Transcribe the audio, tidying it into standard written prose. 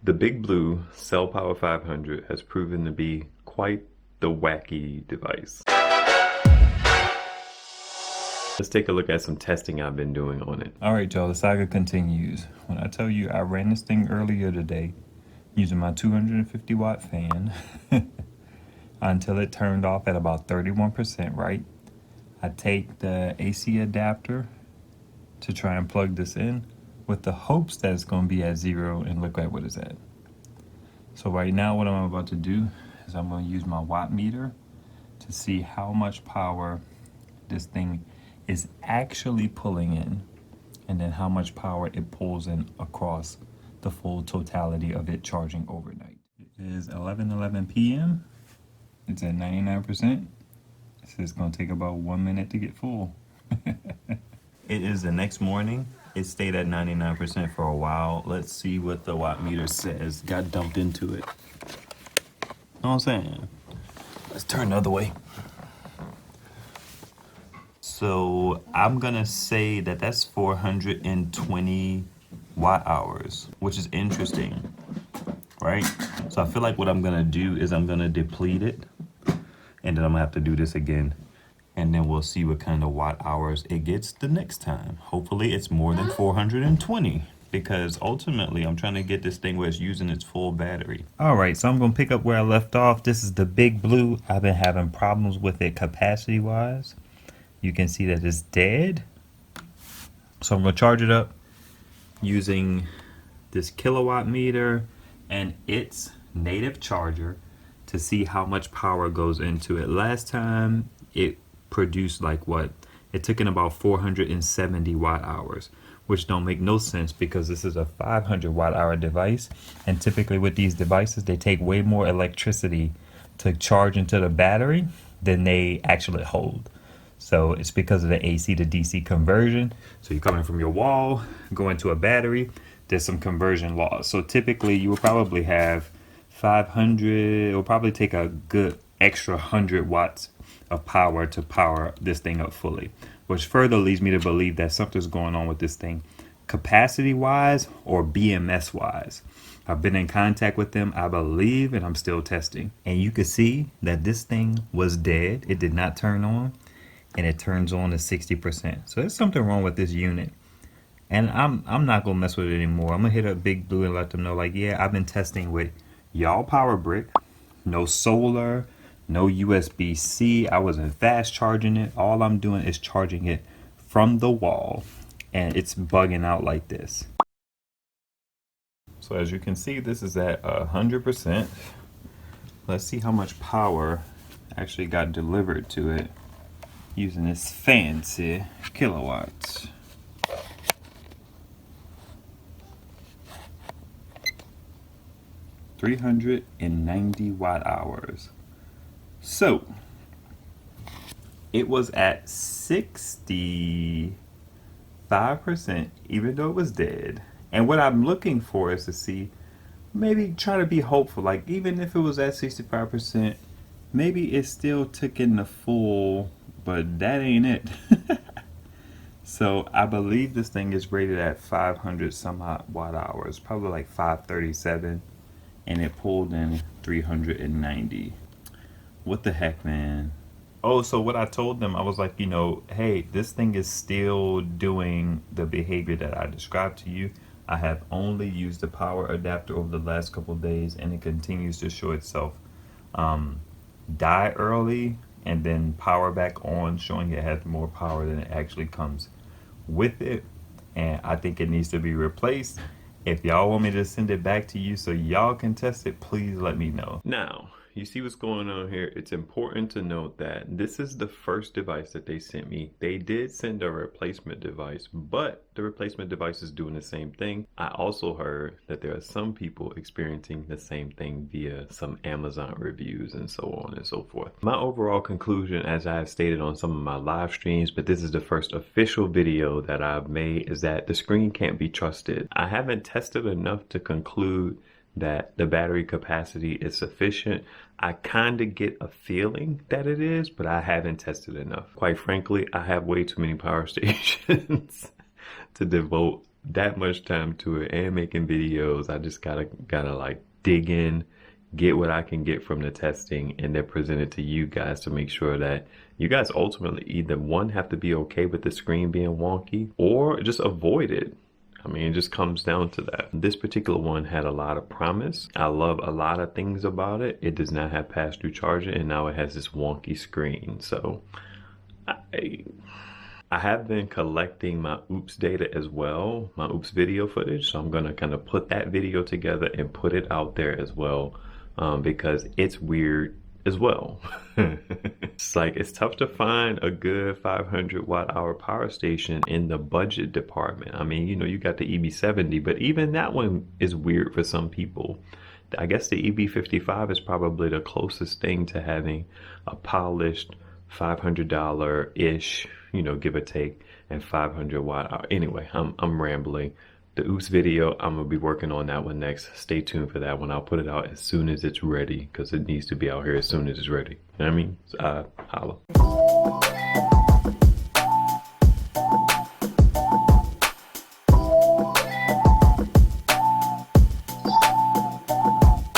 The BigBlue CellPowa 500 has proven to be quite the wacky device. Let's take a look at some testing I've been doing on it. Alright y'all, the saga continues. When I tell you I ran this thing earlier today using my 250 watt fan until it turned off at about 31%, right? I take the AC adapter to try and plug this in with the hopes that it's going to be at 0, and look at what it's at. So right now what I'm about to do is I'm going to use my watt meter to see how much power this thing is actually pulling in, and then how much power it pulls in across the full totality of it charging overnight. It is 11:11 p.m. It's at 99%. So it's going to take about 1 minute to get full. It is the next morning. It stayed at 99% for a while. Let's see what the watt meter says. Got dumped into it. Know what I'm saying? Let's turn the other way. So I'm gonna say that that's 420 watt hours, which is interesting, right? So I feel like what I'm gonna do is I'm gonna deplete it, and then I'm gonna have to do this again, and then we'll see what kind of watt hours it gets the next time. Hopefully it's more than 420, because ultimately I'm trying to get this thing where it's using its full battery. All right, so I'm gonna pick up where I left off. This is the BigBlue. I've been having problems with it capacity wise. You can see that it's dead. So I'm gonna charge it up using this kilowatt meter and its native charger to see how much power goes into it. Last time it produced like what? It took in about 470 watt hours, which don't make no sense because this is a 500 watt hour device. And typically with these devices, they take way more electricity to charge into the battery than they actually hold. So it's because of the AC to DC conversion. So you're coming from your wall, going to a battery, there's some conversion laws. So typically you will probably have 500, it will probably take a good extra 100 watts of power to power this thing up fully, which further leads me to believe that something's going on with this thing capacity wise or BMS wise. I've been in contact with them, I believe, and I'm still testing. And you can see that this thing was dead. It did not turn on. And it turns on to 60%. So there's something wrong with this unit. And I'm not gonna mess with it anymore. I'm gonna hit up BigBlue and let them know, like, yeah, I've been testing with y'all power brick, no solar, no USB-C. I wasn't fast charging it. All I'm doing is charging it from the wall, and it's bugging out like this. So as you can see, this is at 100%. Let's see how much power actually got delivered to it using this fancy kilowatts. $390 watt hours. So it was at 65%, even though it was dead. And what I'm looking for is to see, maybe try to be hopeful, like even if it was at 65%, maybe it still took in the full, but that ain't it. So I believe this thing is rated at 500 some odd watt hours, probably like 537, and it pulled in 390. What the heck, man? Oh, so what I told them, I was like, you know, hey, this thing is still doing the behavior that I described to you. I have only used the power adapter over the last couple of days, and it continues to show itself die early and then power back on, showing it has more power than it actually comes with it. And I think it needs to be replaced. If y'all want me to send it back to you so y'all can test it, please let me know. Now, you see what's going on here? It's important to note that this is the first device that they sent me. They did send a replacement device, but the replacement device is doing the same thing. I also heard that there are some people experiencing the same thing via some Amazon reviews and so on and so forth. My overall conclusion, as I have stated on some of my live streams, but this is the first official video that I've made, is that the screen can't be trusted. I haven't tested enough to conclude that the battery capacity is sufficient. I kind of get a feeling that it is, but I haven't tested enough. Quite frankly, I have way too many power stations to devote that much time to it and making videos. I just gotta like dig in, get what I can get from the testing, and then present it to you guys to make sure that you guys ultimately either one have to be okay with the screen being wonky or just avoid it. I mean, it just comes down to that. This particular one had a lot of promise. I love a lot of things about it. It does not have pass-through charging, and now it has this wonky screen. So I have been collecting my oops data as well, my oops video footage. So I'm gonna kind of put that video together and put it out there as well, because it's weird as well. It's like it's tough to find a good 500 watt hour power station in the budget department. I mean, you know, you got the EB70, but even that one is weird for some people. I guess the EB55 is probably the closest thing to having a polished $500-ish, you know, give or take, and 500 watt hour. Anyway, I'm rambling. The oops video, I'm gonna be working on that one next. Stay tuned for that one. I'll put it out as soon as it's ready because it needs to be out here as soon as it's ready. You know what I mean? Holla.